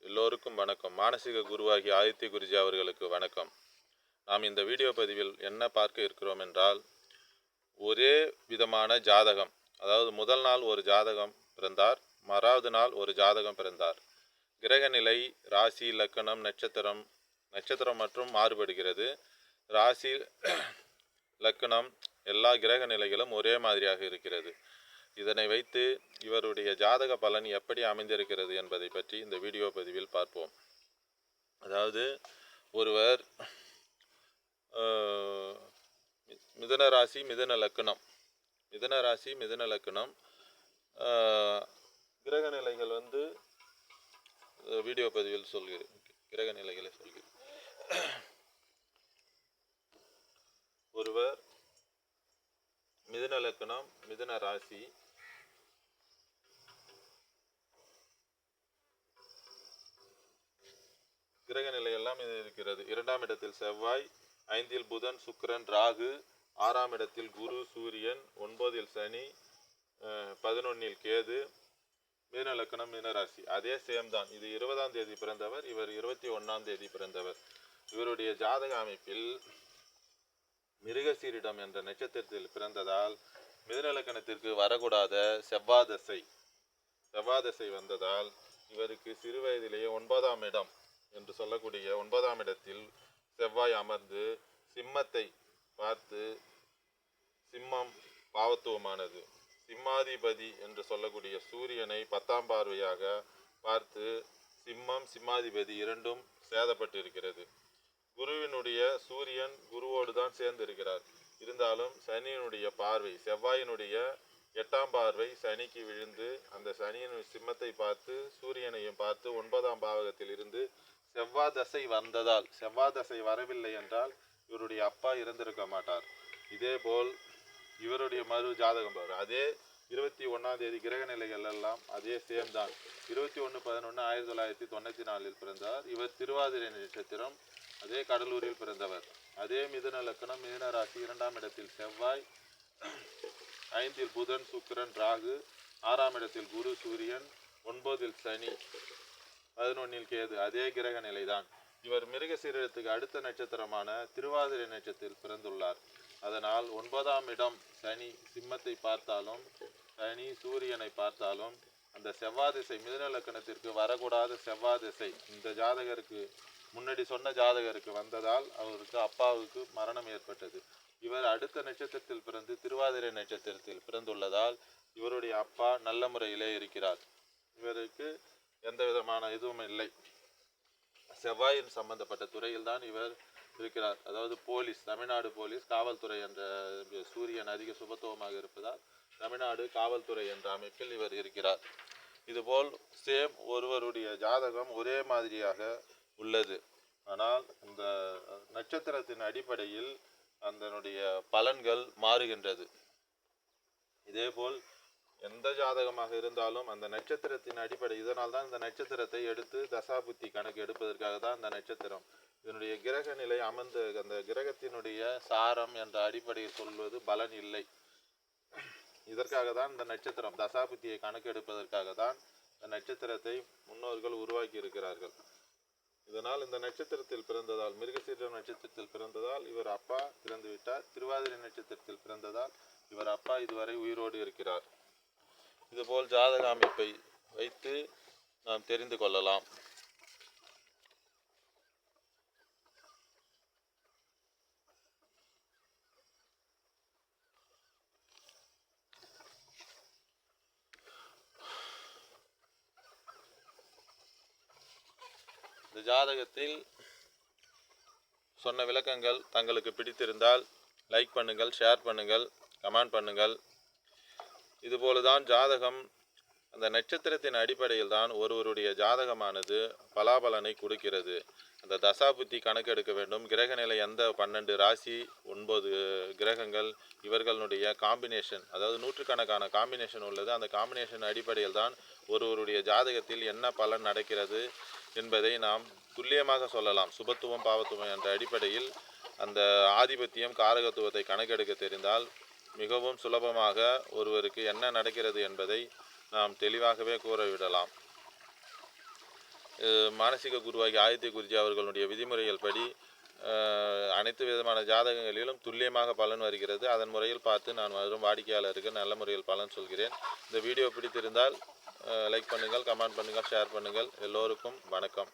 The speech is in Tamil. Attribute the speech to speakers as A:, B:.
A: எல்லோருக்கும் வணக்கம். மானசீக குருவாகி ஆதித்ய குருஜி அவர்களுக்கு வணக்கம். நாம் இந்த வீடியோ பதிவில் என்ன பார்க்க இருக்கிறோம் என்றால், ஒரே விதமான ஜாதகம், அதாவது முதல் நாள் ஒரு ஜாதகம் பிறந்தார், மறாவது நாள் ஒரு ஜாதகம் பிறந்தார். கிரகநிலை, ராசி, லக்கணம், நட்சத்திரம் மற்றும் மாறுபடுகிறது. ராசி, லக்கணம், எல்லா கிரக நிலைகளும் ஒரே மாதிரியாக இருக்கிறது. இதனை வைத்து இவருடைய ஜாதக பலன் எப்படி அமைந்திருக்கிறது என்பதை பற்றி இந்த வீடியோ பதிவில் பார்ப்போம். அதாவது ஒருவர் மிதுன ராசி, மிதுன லக்கணம் கிரக நிலைகள் வீடியோ பதிவில் சொல்கிறேன். கிரக நிலைகளை சொல்கிறேன். ஒருவர் மிதுன லக்கணம், மிதுன ராசி, கிரக நிலையெல்லாம் இருக்கிறது. 2ஆம் இடத்தில் செவ்வாய், 5இல் புதன், சுக்கிரன், ராகு, 6ஆம் இடத்தில் குரு, சூரியன், 9இல் சனி, 11இல் கேது. மிதுன லக்கணம், மிதுன ராசி அதே சேம் தான். இது 20ஆம் தேதி பிறந்தவர், இவர் 21ஆம் தேதி பிறந்தவர். இவருடைய ஜாதக அமைப்பில் மிருகசீரிடம் என்ற நட்சத்திரத்தில் பிறந்ததால் மிதுன லக்கணத்திற்கு வரக்கூடாத செவ்வாதசை வந்ததால் இவருக்கு சிறு வயதிலேயே 9ஆம் இடம் என்று சொல்லக்கூடிய 9ஆம் இடத்தில் செவ்வாய் அமர்ந்து சிம்மத்தை பார்த்து, சிம்மம் பாவத்துவமானது, சிம்மாதிபதி என்று சொல்லக்கூடிய சூரியனை 10ஆம் பார்வையாக பார்த்து சிம்மம், சிம்மாதிபதி இரண்டும் சேதப்பட்டு இருக்கிறது. குருவினுடைய சூரியன் குருவோடு தான் சேர்ந்து இருக்கிறார். இருந்தாலும் சனியினுடைய பார்வை, செவ்வாயினுடைய 8ஆம் பார்வை சனிக்கு விழுந்து, அந்த சனியின் சிம்மத்தை பார்த்து சூரியனையும் பார்த்து 9ஆம் பாவகத்தில் இருந்து செவ்வாதசை வந்ததால், செவ்வாதசை வரவில்லை என்றால் இவருடைய அப்பா இறந்திருக்க மாட்டார். இதேபோல் இவருடைய மறு ஜாதகம் பாரு, அதே 21ஆம் தேதி கிரக நிலைகள் எல்லாம் அதே சேம் தான். 21/11/1994 பிறந்தார். இவர் திருவாதிரை நட்சத்திரம், அதே கடலூரில் பிறந்தவர். அதே மிதுன லக்கணம், மிதுன ராசி, 2ஆம் இடத்தில் செவ்வாய், 5இல் புதன், சுக்கிரன், ராகு, 6ஆம் இடத்தில் குரு, சூரியன், 9இல் சனி, 11இல் கேது. அதே கிரக நிலைதான். இவர் மிருகசீரிடத்துக்கு அடுத்த நட்சத்திரமான திருவாதிரை நட்சத்திரத்தில் பிறந்துள்ளார். அதனால் 9ஆம் இடம் சனி சிம்மத்தை பார்த்தாலும், சனி சூரியனை பார்த்தாலும், அந்த செவ்வாதிசை மிதுன லக்கணத்திற்கு வரக்கூடாத செவ்வாதிசை இந்த ஜாதகருக்கு, முன்னாடி சொன்ன ஜாதகருக்கு வந்ததால் அவருக்கு அப்பாவுக்கு மரணம் ஏற்பட்டது. இவர் அடுத்த நட்சத்திரத்தில் பிறந்து திருவாதிரை நட்சத்திரத்தில் பிறந்துள்ளதால் இவருடைய அப்பா நல்ல முறையிலே இருக்கிறார். இவருக்கு எந்த விதமான இதுவும் இல்லை. செவ்வாயின் சம்பந்தப்பட்ட துறையில் தான் இவர் இருக்கிறார். அதாவது போலீஸ், தமிழ்நாடு போலீஸ், காவல்துறை என்ற சூரியன் அதிக சுபத்துவமாக இருப்பதால் தமிழ்நாடு காவல்துறை என்ற அமைப்பில் இவர் இருக்கிறார். இதுபோல் சேம் ஒருவருடைய ஜாதகம் ஒரே மாதிரியாக உள்ளது. ஆனால் இந்த நட்சத்திரத்தின் அடிப்படையில் அதனுடைய பலன்கள் மாறுகின்றது. இதேபோல் எந்த ஜாதகமாக இருந்தாலும் அந்த நட்சத்திரத்தின் அடிப்படை, இதனால் தான் இந்த நட்சத்திரத்தை எடுத்து தசாபுத்தி கணக்கு எடுப்பதற்காக தான் இந்த நட்சத்திரம், இதனுடைய கிரக நிலை அமர்ந்து அந்த கிரகத்தினுடைய சாரம் என்ற அடிப்படையில் சொல்வது பலன் இல்லை. இதற்காக தான் இந்த நட்சத்திரம், தசாபுத்தியை கணக்கெடுப்பதற்காக தான் இந்த நட்சத்திரத்தை முன்னோர்கள் உருவாக்கி இருக்கிறார்கள். இதனால் இந்த நட்சத்திரத்தில் பிறந்ததால், மிருகசீர நட்சத்திரத்தில் பிறந்ததால் இவர் அப்பா இறந்து விட்டார். திருவாதிரை நட்சத்திரத்தில் பிறந்ததால் இவர் அப்பா இதுவரை உயிரோடு இருக்கிறார். இதுபோல் ஜாதக அமைப்பை வைத்து நாம் தெரிந்து கொள்ளலாம். இந்த ஜாதகத்தில் சொன்ன விளக்கங்கள் தங்களுக்கு பிடித்திருந்தால் லைக் பண்ணுங்கள், ஷேர் பண்ணுங்கள், கமெண்ட் பண்ணுங்கள். இதுபோலதான் ஜாதகம், அந்த நட்சத்திரத்தின் அடிப்படையில் தான் ஒருவருடைய ஜாதகமானது பலாபலனை கொடுக்கிறது. அந்த தசாபுத்தி கணக்கெடுக்க வேண்டும். கிரகநிலை எந்த 12 ராசி, 9 கிரகங்கள், இவர்களுடைய காம்பினேஷன், அதாவது நூற்றுக்கணக்கான காம்பினேஷன் உள்ளது. அந்த காம்பினேஷன் அடிப்படையில் தான் ஒருவருடைய ஜாதகத்தில் என்ன பலன் நடக்கிறது என்பதை நாம் துல்லியமாக சொல்லலாம். சுபத்துவம், பாவத்துவம் என்ற அடிப்படையில் அந்த ஆதிபத்தியம், காரகத்துவத்தை கணக்கெடுக்க தெரிந்தால் மிகவும் சுலபமாக ஒருவருக்கு என்ன நடக்கிறது என்பதை நாம் தெளிவாகவே கூறவிடலாம். மானசீக குருவாகி ஆதித்ய குருஜி அவர்களுடைய விதிமுறைகள் படி அனைத்து விதமான ஜாதகங்களிலும் துல்லியமாக பலன் வருகிறது. அதன் முறையில் பார்த்து நான் வரும் வாடிக்கையாளருக்கு நல்ல முறையில் பலன் சொல்கிறேன். இந்த வீடியோ பிடித்திருந்தால் லைக் பண்ணுங்கள், கமெண்ட் பண்ணுங்கள், ஷேர் பண்ணுங்கள். எல்லோருக்கும் வணக்கம்.